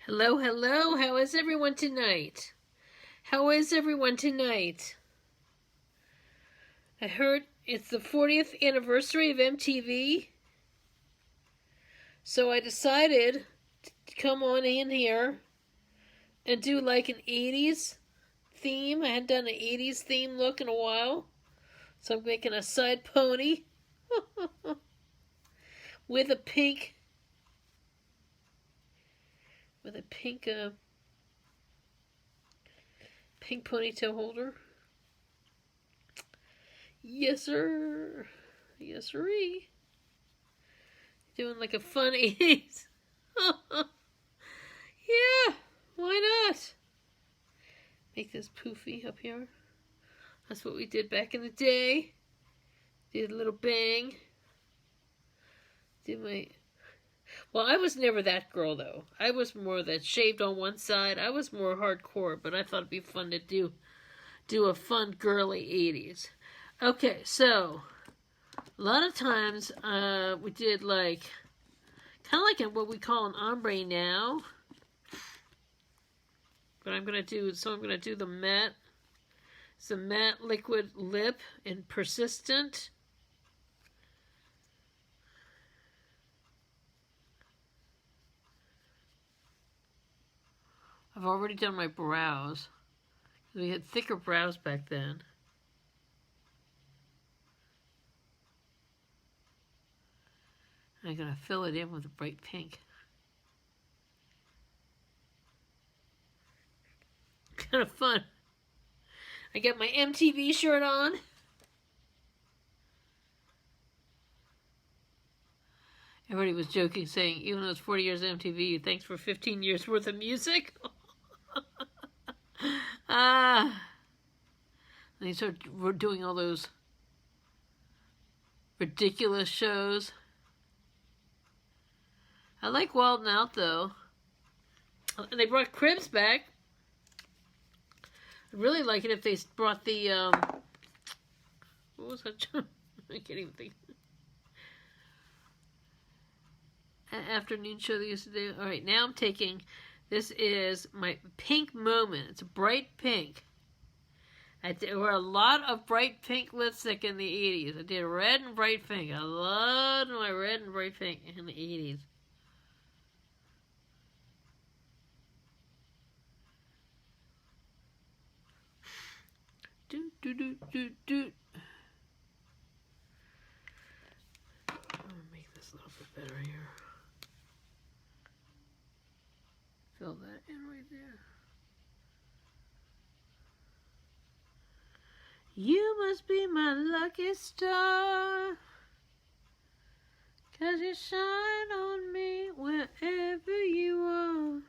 Hello, hello. How is everyone tonight? How is everyone tonight? I heard it's the 40th anniversary of MTV. So I decided to come on in here and do like an 80s theme. I hadn't done an 80s theme look in a while. So I'm making a side pony with a pink pink ponytail holder. Yes, sir. Yes, sirree. Doing like a fun 80s. Yeah, why not? Make this poofy up here. That's what we did back in the day. Did a little bang. Well, I was never that girl, though. I was more that shaved on one side. I was more hardcore, but I thought it'd be fun to do a fun, girly 80s. Okay, so a lot of times we did like, kind of like what we call an ombre now. But I'm going to do the matte. It's a matte liquid lip in Persistent. I've already done my brows. We had thicker brows back then. I'm going to fill it in with a bright pink. Kind of fun. I got my MTV shirt on. Everybody was joking, saying, even though it's 40 years of MTV, thanks for 15 years worth of music. And they started doing all those ridiculous shows. I like Wild 'N Out, though. And they brought Cribs back. I'd really like it if they brought the, what was that show? I can't even think. Afternoon show they used to do. All right, now I'm taking, this is my pink moment. It's a bright pink. I wore a lot of bright pink lipstick in the 80s. I did red and bright pink. I loved my red and bright pink in the 80s. Do, do, do, do, do. I'm going to make this a little bit better here. Fill that in right there. You must be my lucky star, 'cause you shine on me wherever you are.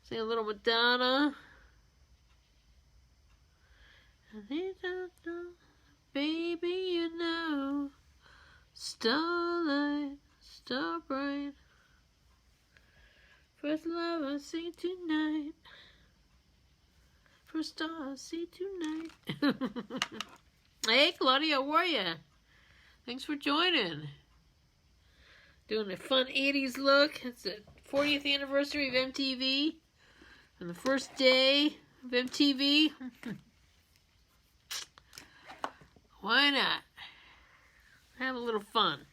Sing a little Madonna. Baby, you know, starlight, star bright, first love I see tonight, first star I see tonight. Hey, Claudia, how are ya? Thanks for joining. Doing a fun 80s look. It's the 40th anniversary of MTV. And the first day of MTV. Why not? Have a little fun.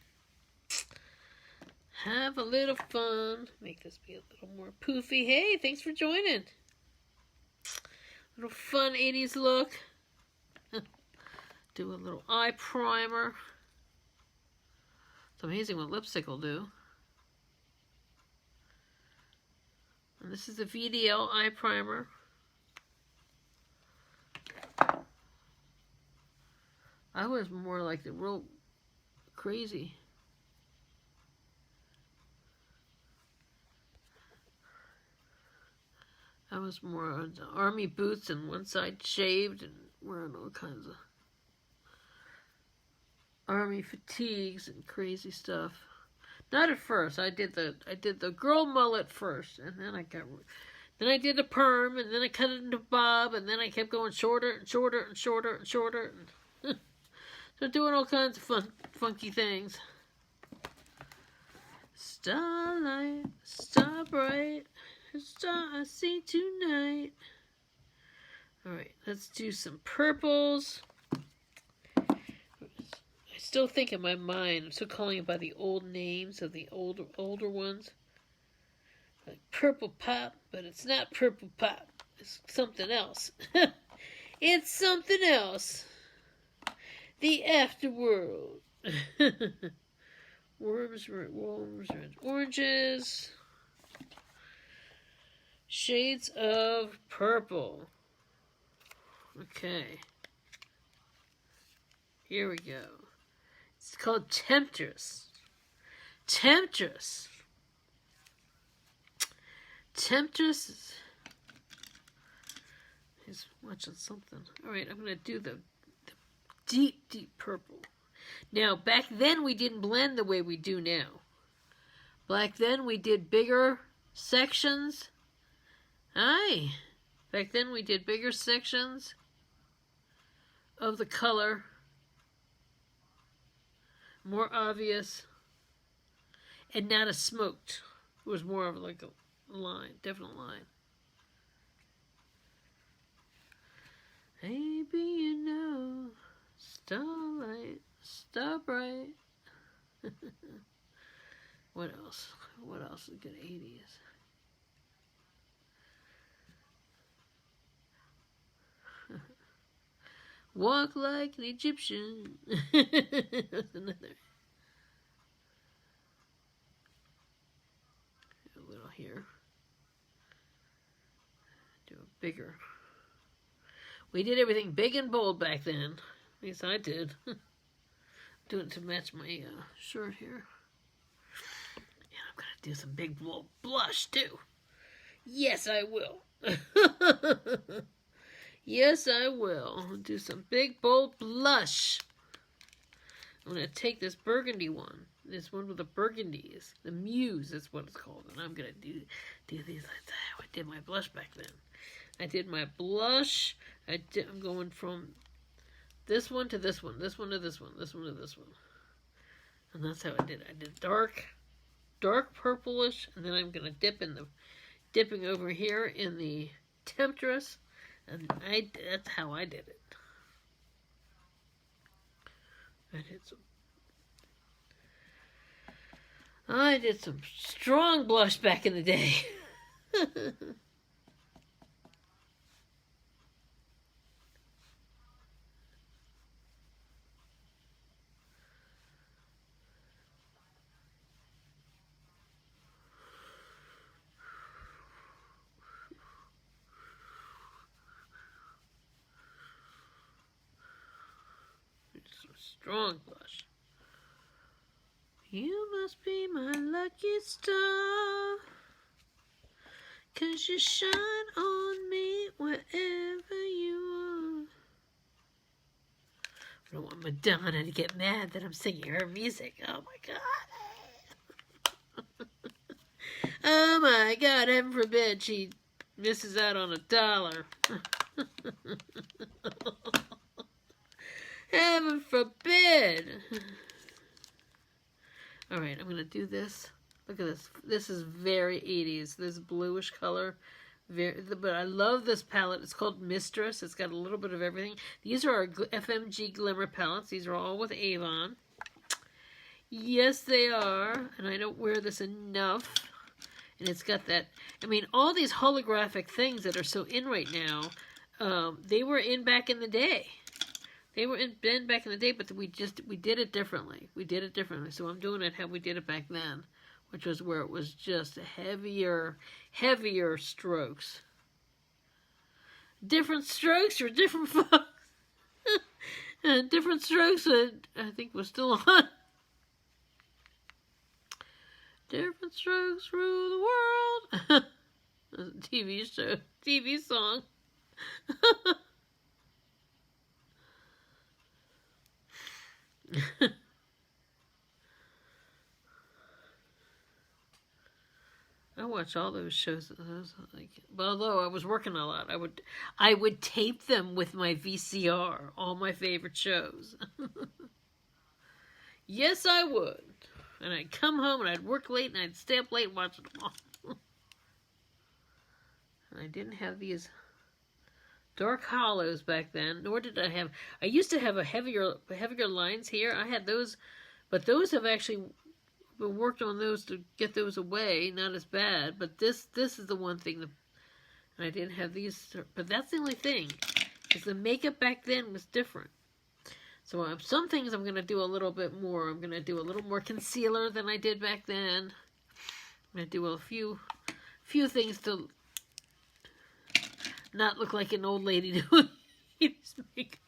Have a little fun. Make this be a little more poofy. Hey, thanks for joining. Little fun 80s look. Do a little eye primer. It's amazing what lipstick will do. And this is the VDL eye primer. I was more like the real crazy. I was more on the army boots and one side shaved and wearing all kinds of army fatigues and crazy stuff. Not at first. I did the girl mullet first, and then I did a perm, and then I cut it into bob, and then I kept going shorter and shorter and shorter and shorter. And So doing all kinds of fun, funky things. Starlight, star bright, star I see tonight. Alright, let's do some purples. I still think in my mind, I'm still calling it by the old names of the older ones. Like purple pop, but it's not purple pop. It's something else. It's something else. The afterworld. Worms, oranges. Shades of purple. Okay. Here we go. It's called Temptress. Temptress. Temptress. He's watching something. Alright, I'm going to do the deep, deep purple. Now, back then we didn't blend the way we do now. Back then we did bigger sections. Aye. Back then we did bigger sections of the color. More obvious. And not as smoked. It was more of like a line, definite line. Maybe you know, starlight, star bright. What else? What else is good 80s? Walk like an Egyptian. That's another. A little here. Do a bigger. We did everything big and bold back then. At least I did. Doing it to match my shirt here. Yeah, I'm gonna do some big bold blush too. Yes, I will. Yes, I will. Do some big bold blush. I'm gonna take this burgundy one. This one with the burgundies. The Muse, that's what it's called. And I'm gonna do these like that. I did my blush back then. I did my blush. I'm going from this one to this one, this one to this one, this one to this one. And that's how I did it. I did dark purplish, and then I'm going to dipping over here in the Temptress, and that's how I did it. I did some strong blush back in the day. Strong blush. You must be my lucky star, 'cause you shine on me wherever you are. I don't want Madonna to get mad that I'm singing her music. Oh my God. Oh my God, heaven forbid she misses out on $1. Heaven forbid. Alright, I'm going to do this. Look at this. This is very 80s. This bluish color. But I love this palette. It's called Mistress. It's got a little bit of everything. These are our FMG Glimmer palettes. These are all with Avon. Yes, they are. And I don't wear this enough. And it's got that... I mean, all these holographic things that are so in right now, they were in back in the day. They were in back in the day, but we did it differently. We did it differently. So I'm doing it how we did it back then, which was where it was just heavier strokes. Different strokes for different folks. Different strokes, I think was still on. Different strokes rule the world. TV show, TV song. I watch all those shows. Although I was working a lot, I would tape them with my VCR. All my favorite shows. Yes, I would. And I'd come home and I'd work late and I'd stay up late watching them all. And I didn't have these dark hollows back then, nor did I have... I used to have heavier lines here. I had those, but those have actually been worked on those to get those away. Not as bad, but this is the one thing that... And I didn't have these, but that's the only thing. Because the makeup back then was different. So some things I'm going to do a little bit more. I'm going to do a little more concealer than I did back then. I'm going to do a few things to not look like an old lady doing makeup.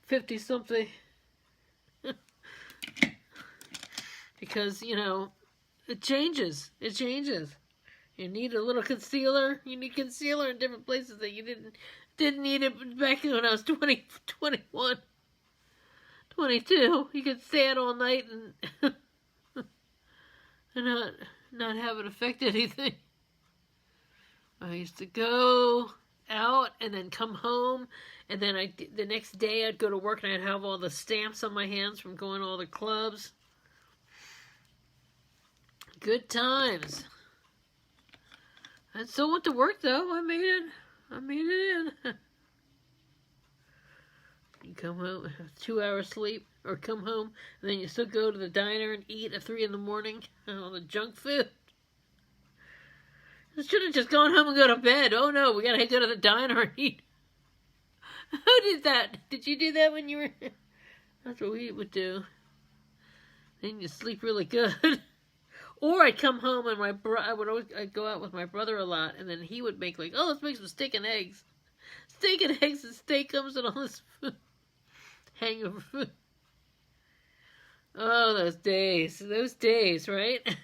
50-something. Because, you know, it changes. It changes. You need a little concealer. You need concealer in different places that you didn't need it back when I was 20, 21, 22. You could stay out all night and and not have it affect anything. I used to go out and then come home, and then the next day I'd go to work and I'd have all the stamps on my hands from going to all the clubs. Good times. I still went to work though. I made it in. You come home, have 2 hours sleep, or come home, and then you still go to the diner and eat at 3 in the morning. All the junk food. I should have just gone home and go to bed. Oh no, we gotta go to the diner and eat. Who did that? Did you do that when you were... That's what we would do. Then you sleep really good. Or I'd come home and I'd go out with my brother a lot, and then he would make like, oh, let's make some steak and eggs. Steak and eggs and steakums and all this food. Hangover food. Oh, those days, right?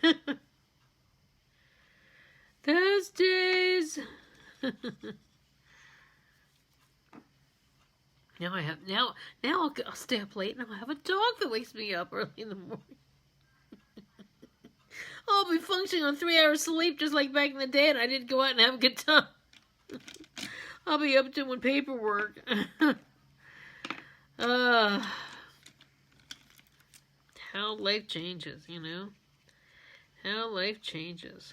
Those days. Now I'll stay up late and I'll have a dog that wakes me up early in the morning. I'll be functioning on 3 hours sleep just like back in the day, and I didn't go out and have a good time. I'll be up doing paperwork. How life changes, you know? How life changes.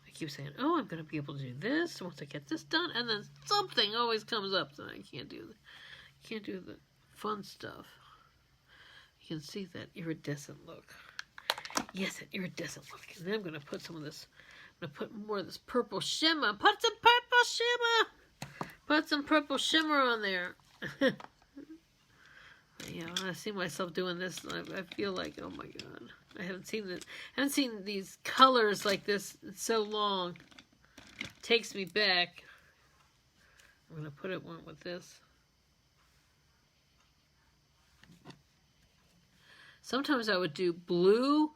I keep saying, oh, I'm going to be able to do this once I get this done, and then something always comes up that I can't do the fun stuff. You can see that iridescent look. Yes, that iridescent look. And then I'm going to put some of this, I'm going to put more of this purple shimmer. Put some purple shimmer! Put some purple shimmer on there. Yeah, when I see myself doing this, I feel like, oh my God. I haven't seen these colors like this in so long. It takes me back. I'm going to put it one with this. Sometimes I would do blue,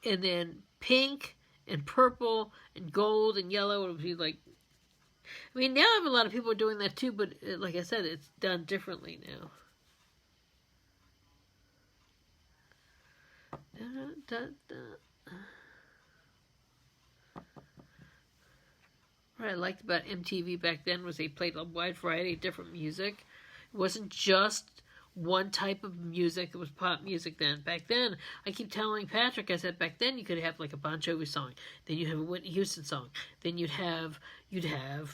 and then pink, and purple, and gold, and yellow. It would be like... I mean, now I have a lot of people doing that too, but like I said, it's done differently now. What I liked about MTV back then was they played a wide variety of different music. It wasn't just one type of music. It was pop music then. Back then, I keep telling Patrick, I said back then you could have like a Bon Jovi song, then you'd have a Whitney Houston song, then you'd have a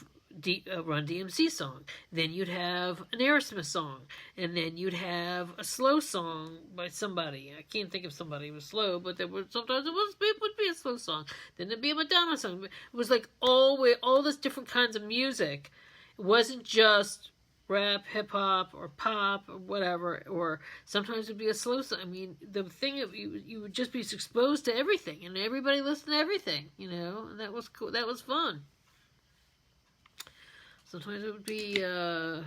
Run DMC song, then you'd have an Aerosmith song, and then you'd have a slow song by somebody. I can't think of somebody who was slow, but sometimes it would be a slow song. Then there'd be a Madonna song. It was like all this different kinds of music. It wasn't just rap, hip-hop, or pop, or whatever, or sometimes it'd be a slow song. I mean, the thing, you would just be exposed to everything, and everybody listened to everything, you know, and that was cool. That was fun. Sometimes it would be a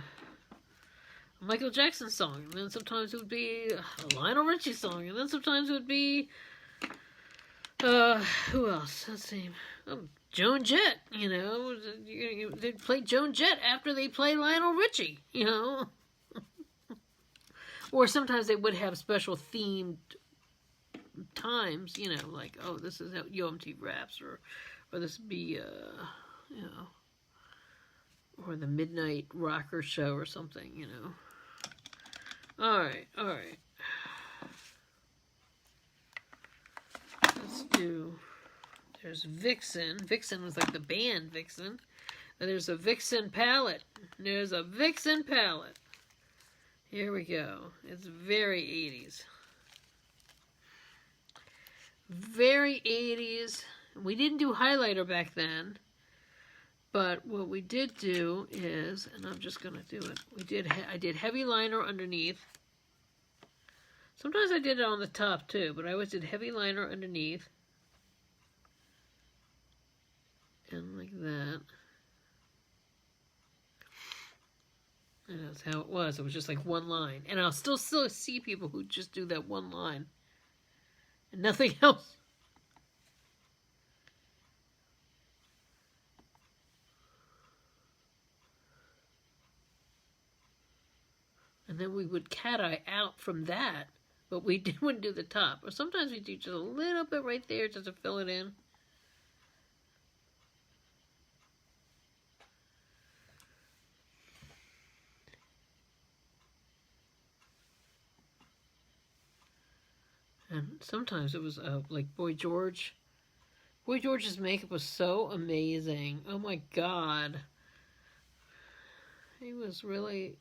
Michael Jackson song, and then sometimes it would be a Lionel Richie song, and then sometimes it would be, who else? Let's see, Joan Jett, you know, they'd play Joan Jett after they play Lionel Richie, you know. Or sometimes they would have special themed times, you know, like, oh, this is how UMT raps, or this would be, you know, or the Midnight Rocker show or something, you know. Alright, alright. Let's do... There's Vixen. Vixen was like the band Vixen. And there's a Vixen palette. There's a Vixen palette. Here we go. It's very 80s. Very 80s. We didn't do highlighter back then. But what we did do is, and I'm just going to do it. I did heavy liner underneath. Sometimes I did it on the top too, but I always did heavy liner underneath. And like that. And that's how it was. It was just like one line. And I'll still see people who just do that one line. And nothing else. And then we would cat eye out from that. But we wouldn't do the top. Or sometimes we do just a little bit right there just to fill it in. And sometimes it was like Boy George. Boy George's makeup was so amazing. Oh my God. He was really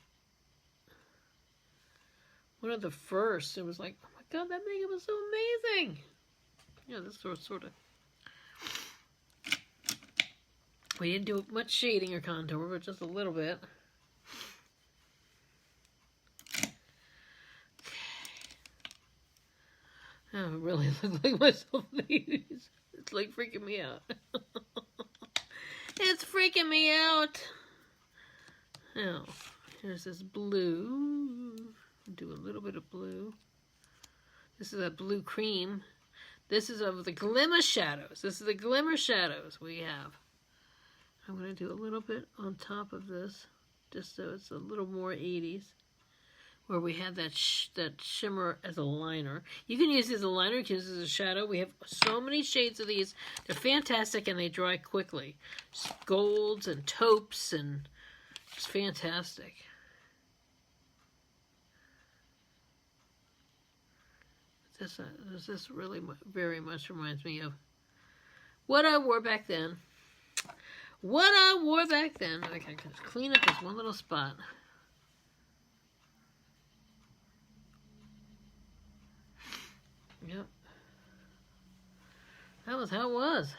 one of the first. It was like, oh my God, that makeup was so amazing. Yeah, this was sort of... We didn't do much shading or contour, but just a little bit. I don't really look like myself in the 80s. It's like freaking me out. It's freaking me out. Now, here's this blue. Do a little bit of blue. This is a blue cream. This is of the glimmer shadows. This is the glimmer shadows we have. I'm going to do a little bit on top of this, just so it's a little more 80s. Where we have that shimmer as a liner. You can use it as a liner, you can use it as a shadow. We have so many shades of these. They're fantastic and they dry quickly. Just golds and taupes and it's fantastic. This really very much reminds me of what I wore back then. What I wore back then. I can just clean up this one little spot. Yep. That was how it was.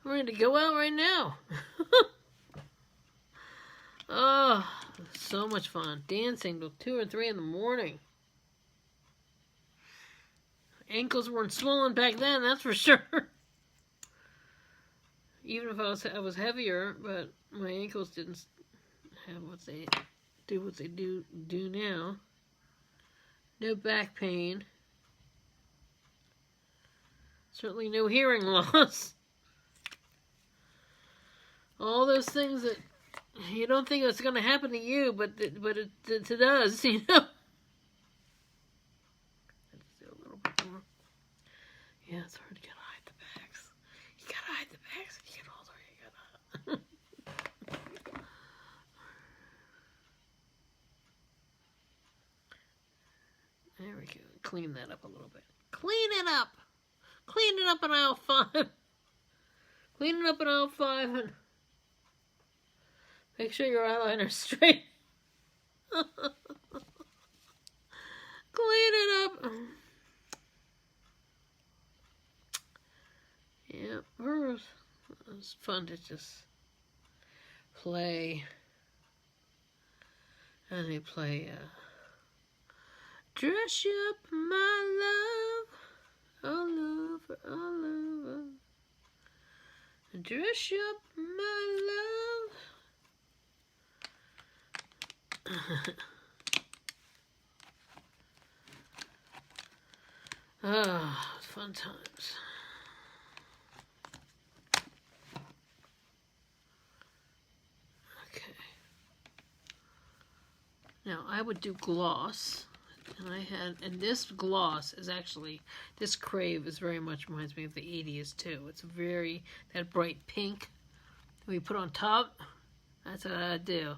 I'm ready to go out right now. Oh, so much fun. Dancing till 2 or 3 in the morning. Ankles weren't swollen back then, that's for sure. Even if I was heavier, but my ankles didn't have what they do now. No back pain. Certainly no hearing loss. All those things that you don't think it's going to happen to you, but it does, you know. Let's do a little bit more. Yeah, it's hard to hide the bags. You gotta hide the bags when you get older. You gotta. There we go. Clean that up a little bit. Clean it up. Clean it up in aisle 5. Clean it up in aisle 5 and make sure your eyeliner's straight. Clean it up. Yeah, it was fun to just play. And they play Dress You Up, My Love, all over, all over. Dress you up, my love. Ah, fun times. Okay. Now I would do gloss. And this gloss is actually, this Crave is very much reminds me of the 80s too. It's very, that bright pink we put on top, that's what I do.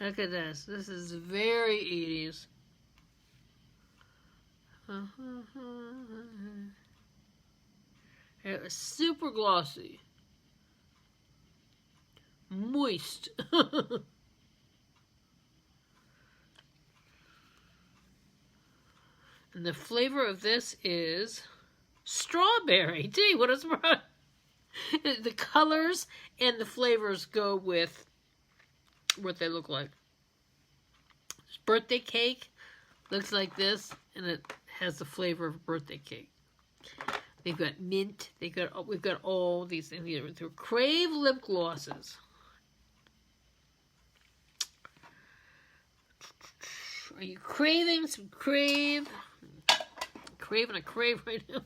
Look at this. This is very 80s. It was super glossy. Moist. And the flavor of this is strawberry. Gee, what is the colors and the flavors go with what they look like. This birthday cake looks like this, and it has the flavor of birthday cake. They've got mint. We've got all these things here. They're Crave lip glosses. Are you craving some Crave? Craving a Crave right now.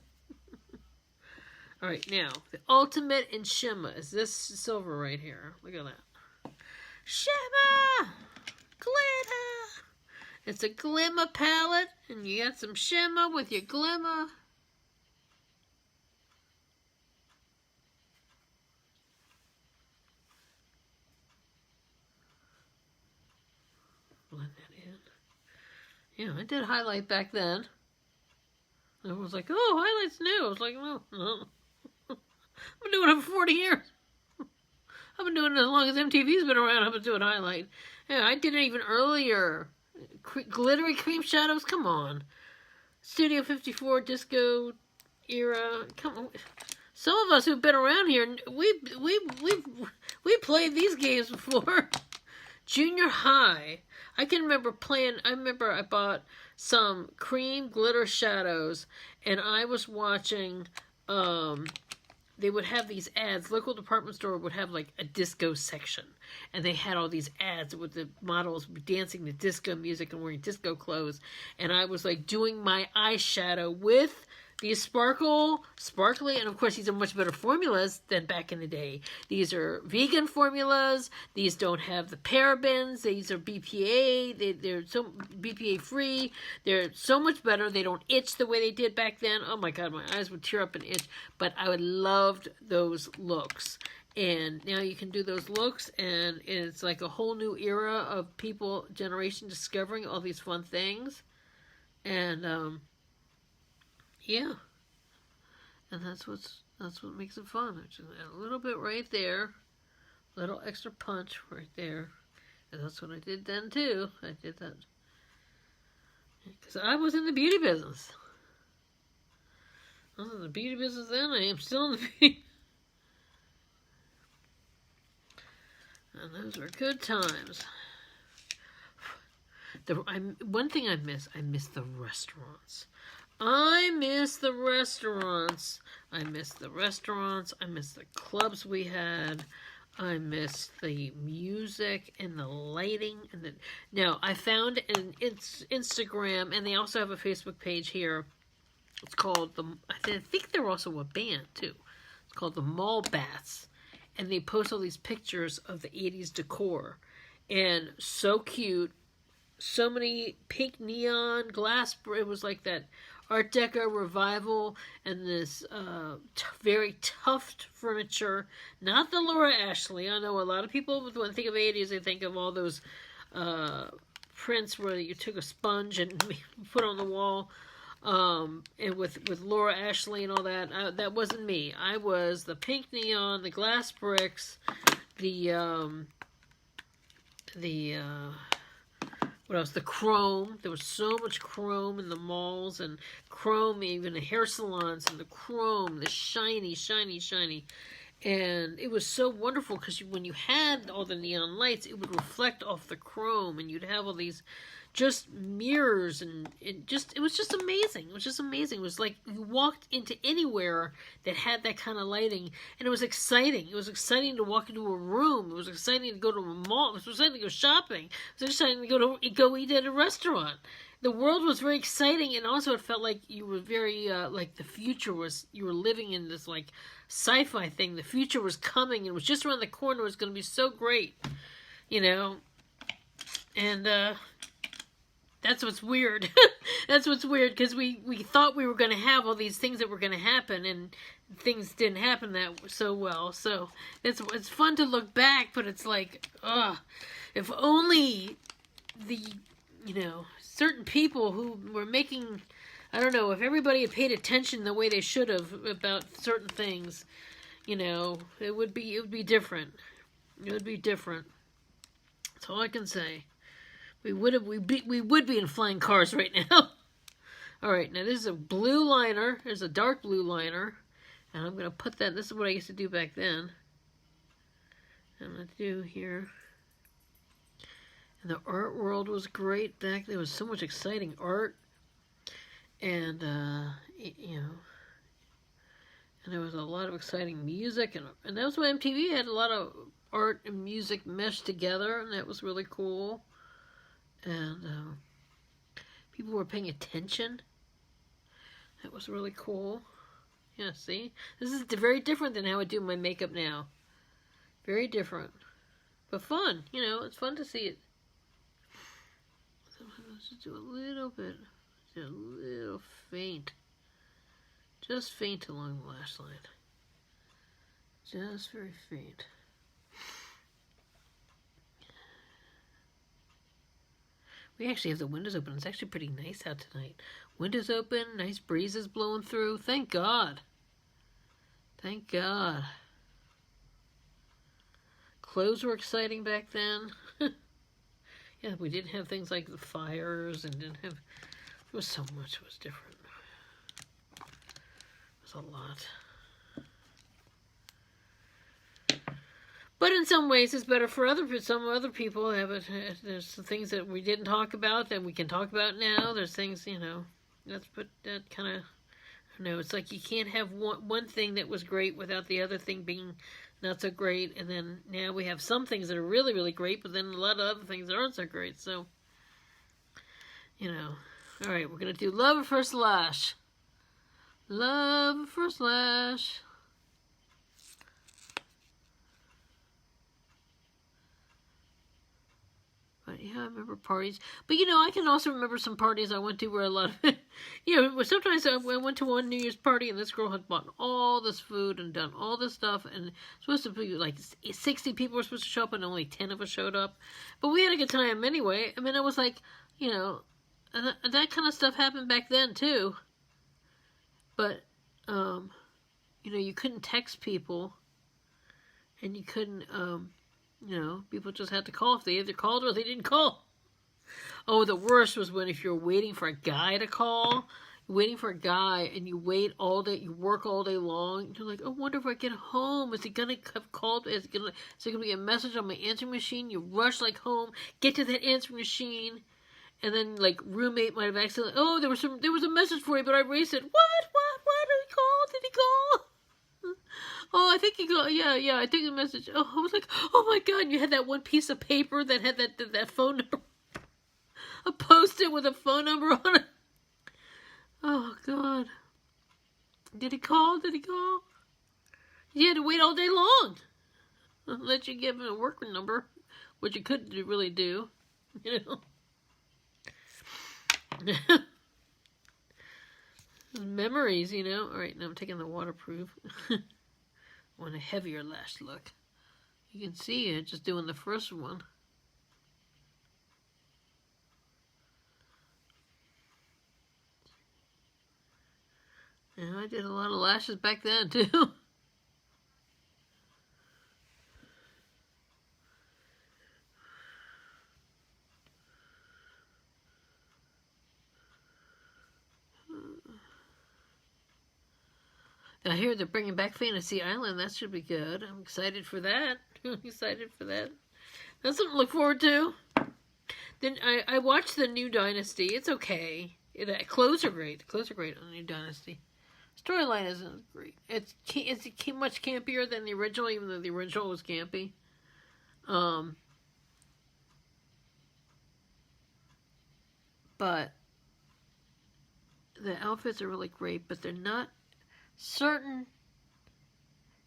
All right, now the ultimate in shimmer is this silver right here. Look at that. Shimmer, glitter. It's a glimmer palette, and you got some shimmer with your glimmer. Blend that in. Yeah, I did highlight back then. I was like, oh, highlight's new. I was like, no. I've been doing it for 40 years. I've been doing it as long as MTV's been around. I've been doing highlight. Yeah, I did it even earlier. Glittery cream shadows, come on. Studio 54 disco era, come on. Some of us who've been around here, we played these games before. Junior high. I can remember playing, I bought some cream glitter shadows, and I was watching, they would have these ads. Local department store would have like a disco section, and they had all these ads with the models dancing to disco music and wearing disco clothes, and I was like doing my eyeshadow with these sparkly, and of course these are much better formulas than back in the day. These are vegan formulas. These don't have the parabens. These are BPA. They're so BPA free. They're so much better. They don't itch the way they did back then. Oh my God, my eyes would tear up and itch. But I would loved those looks. And now you can do those looks, and it's like a whole new era of generation discovering all these fun things. And yeah, and that's what makes it fun. Just a little bit right there, a little extra punch right there, and that's what I did then too. I did that because I was in the beauty business. I was in the beauty business then. I am still in the beauty. And those were good times. One thing I miss the restaurants. I miss the restaurants. I miss the clubs we had. I miss the music and the lighting. Now, I found an Instagram, and they also have a Facebook page here. It's called I think they're also a band, too. It's called the Mall Bats. And they post all these pictures of the 80s decor. And so cute. So many pink neon glass. It was like that Art Deco revival, and this very tufted furniture. Not the Laura Ashley. I know a lot of people, when they think of 80s, they think of all those prints where you took a sponge and put on the wall, and with Laura Ashley and all that. That wasn't me. I was the pink neon, the glass bricks, what else? The chrome. There was so much chrome in the malls, and chrome even the hair salons, and the chrome, the shiny, shiny, shiny. And it was so wonderful because when you had all the neon lights, it would reflect off the chrome, and you'd have all these just mirrors, and it was just amazing. It was just amazing. It was like you walked into anywhere that had that kind of lighting, and it was exciting. It was exciting to walk into a room. It was exciting to go to a mall. It was exciting to go shopping. It was exciting to go eat at a restaurant. The world was very exciting, and also it felt like you were very, like the future was, you were living in this like sci-fi thing. The future was coming, and it was just around the corner. It was going to be so great, you know, and, That's what's weird. That's what's weird, because we thought we were going to have all these things that were going to happen, and things didn't happen that so well. So it's fun to look back, but it's like, if only the, certain people who were making, I don't know, if everybody had paid attention the way they should have about certain things, it would be different. It would be different. That's all I can say. We would be in flying cars right now. All right, now this is a blue liner. There's a dark blue liner, and I'm gonna put that. This is what I used to do back then. I'm gonna do here. And the art world was great back. There was so much exciting art, and and there was a lot of exciting music, and that was when MTV had a lot of art and music meshed together, and that was really cool. And people were paying attention. That was really cool. Yeah, see? This is very different than how I do my makeup now. Very different. But fun. It's fun to see it. So let's just do a little bit. A little faint. Just faint along the lash line. Just very faint. We actually have the windows open. It's actually pretty nice out tonight. Windows open, nice breezes blowing through. Thank God. Thank God. Clothes were exciting back then. Yeah, we didn't have things like the fires, and didn't have... There was so much. It was different. It was a lot. But in some ways, it's better for some other people. There's some things that we didn't talk about that we can talk about now. There's things, that kind of, it's like you can't have one thing that was great without the other thing being not so great. And then now we have some things that are really, really great, but then a lot of other things that aren't so great. So, all right, we're going to do Love at First Lash. Love at First Lash. But yeah, I remember parties. But I can also remember some parties I went to where a lot of, sometimes I went to one New Year's party and this girl had bought all this food and done all this stuff, and it was supposed to be like 60 people were supposed to show up and only 10 of us showed up. But we had a good time anyway. I mean, it was like, that kind of stuff happened back then too. But, you couldn't text people, and you couldn't, people just had to call. If they either called or they didn't call. Oh, the worst was when if you're waiting for a guy to call, waiting for a guy, and you wait all day, you work all day long, you're like, I wonder if I get home. Is he going to have called? Is there going to be a message on my answering machine? You rush home, get to that answering machine, and then roommate might have accidentally, oh, there was a message for you, but I erased it. What? Did he call? Did he call? Oh, I think he got, yeah, I think the message. Oh, I was like, oh my God, you had that one piece of paper that had that phone number, a Post-it with a phone number on it. Oh, God. Did he call? You had to wait all day long. Unless you give him a work number, which you couldn't really do, Memories, All right, now I'm taking the waterproof. Want a heavier lash look. You can see it just doing the first one. Yeah, I did a lot of lashes back then too. I hear they're bringing back Fantasy Island. That should be good. I'm excited for that. I'm excited for that. That's something to look forward to. Then I watched the new Dynasty. It's okay. Clothes are great. The clothes are great on the new Dynasty. Storyline isn't great. It's much campier than the original, even though the original was campy. But the outfits are really great, but they're not certain.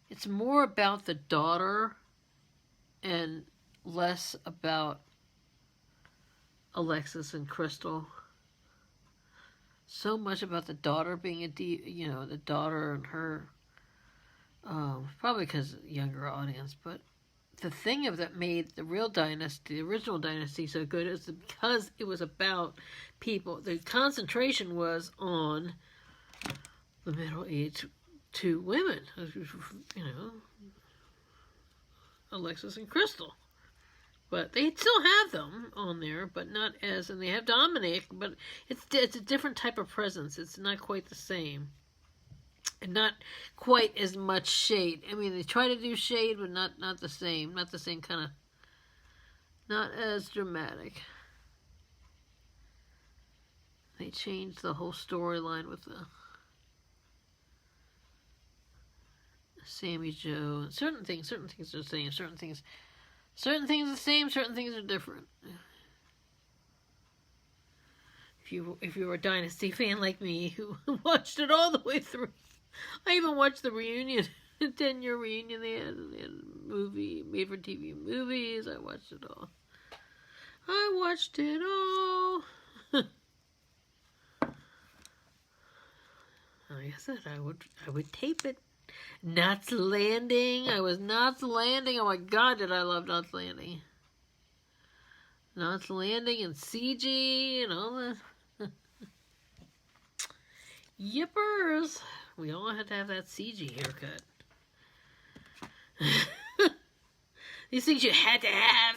It's more about the daughter and less about Alexis and Crystal. So much about the daughter being the daughter and her, probably because younger audience, but the thing that made the real dynasty, the original dynasty, so good is because it was about people. The concentration was on the middle-aged two women, Alexis and Crystal. But they still have them on there, but not as, and they have Dominic, but it's a different type of presence. It's not quite the same. And not quite as much shade. I mean, they try to do shade, but not the same. Not the same kind of, not as dramatic. They changed the whole storyline with the Sammy Joe. Certain things are the same. Certain things are the same, certain things are different. If you were a Dynasty fan like me, who watched it all the way through, I even watched the reunion, the 10-year reunion they had a movie, made-for-TV movies. I watched it all. Like I said, I would tape it. Knots Landing. I was Knots Landing. Oh my God, did I love Knots Landing. Knots Landing and CG and all that. Yippers. We all had to have that CG haircut. These things you had to have.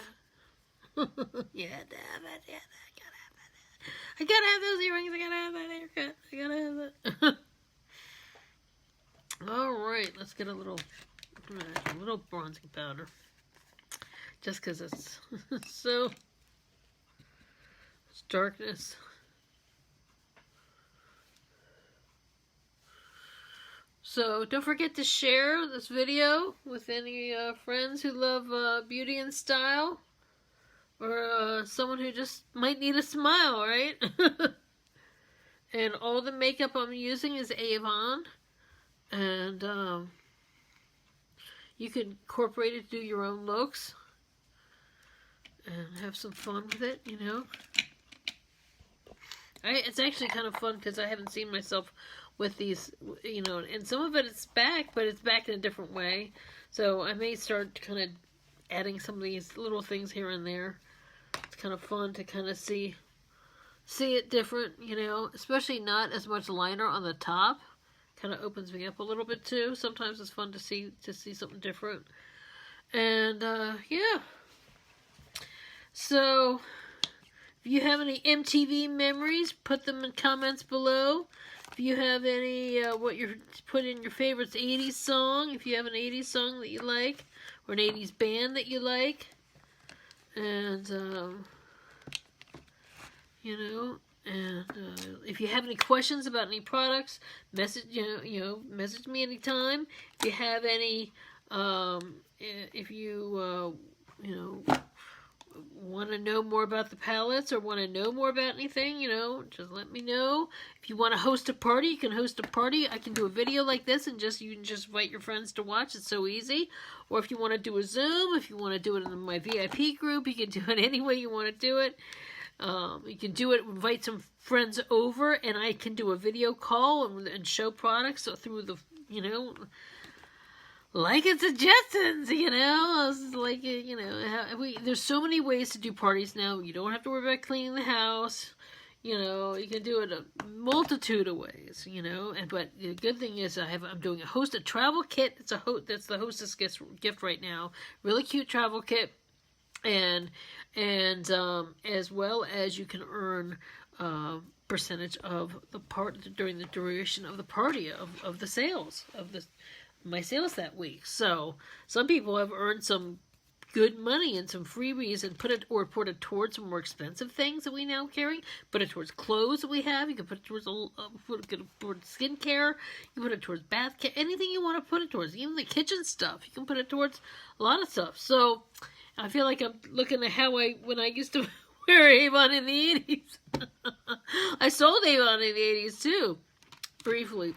You had to have it. Yeah, I gotta have those earrings. I gotta have that haircut. I gotta have that. Alright, let's get a little bronzing powder. Just because it's so... It's darkness. So, don't forget to share this video with any friends who love beauty and style. Or someone who just might need a smile, right? And all the makeup I'm using is Avon. And you can incorporate it, do your own looks, and have some fun with it, It's actually kind of fun because I haven't seen myself with these, and some of it's back, but it's back in a different way. So I may start kind of adding some of these little things here and there. It's kind of fun to kind of see it different, especially not as much liner on the top. Kind of opens me up a little bit too. Sometimes it's fun to see something different. And yeah. So if you have any MTV memories, put them in comments below. If you have any what you're put in your favorites 80s song, if you have an 80s song that you like, or an 80s band that you like, and and if you have any questions about any products, message me anytime. If you have any, if you want to know more about the palettes or want to know more about anything, just let me know. If you want to host a party, you can host a party. I can do a video like this and you can just invite your friends to watch. It's so easy. Or if you want to do a Zoom, if you want to do it in my VIP group, you can do it any way you want to do it. You can do it, invite some friends over, and I can do a video call and show products through the, like and suggestions, It's like, there's so many ways to do parties now. You don't have to worry about cleaning the house. You can do it a multitude of ways, but the good thing is I'm doing a travel kit. That's the hostess gift right now. Really cute travel kit. And as well as you can earn percentage of the during the duration of the party of the sales my sales that week. So some people have earned some good money and some freebies and put it towards some more expensive things that we now carry. Put it towards clothes that we have. You can put it towards towards skincare. You can put it towards bath care. Anything you want to put it towards, even the kitchen stuff. You can put it towards a lot of stuff. So I feel like I'm looking at when I used to wear Avon in the 80s. I sold Avon in the 80s too, briefly.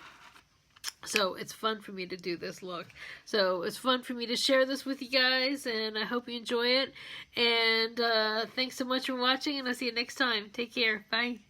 So it's fun for me to do this look. So it's fun for me to share this with you guys, and I hope you enjoy it. And thanks so much for watching, and I'll see you next time. Take care. Bye.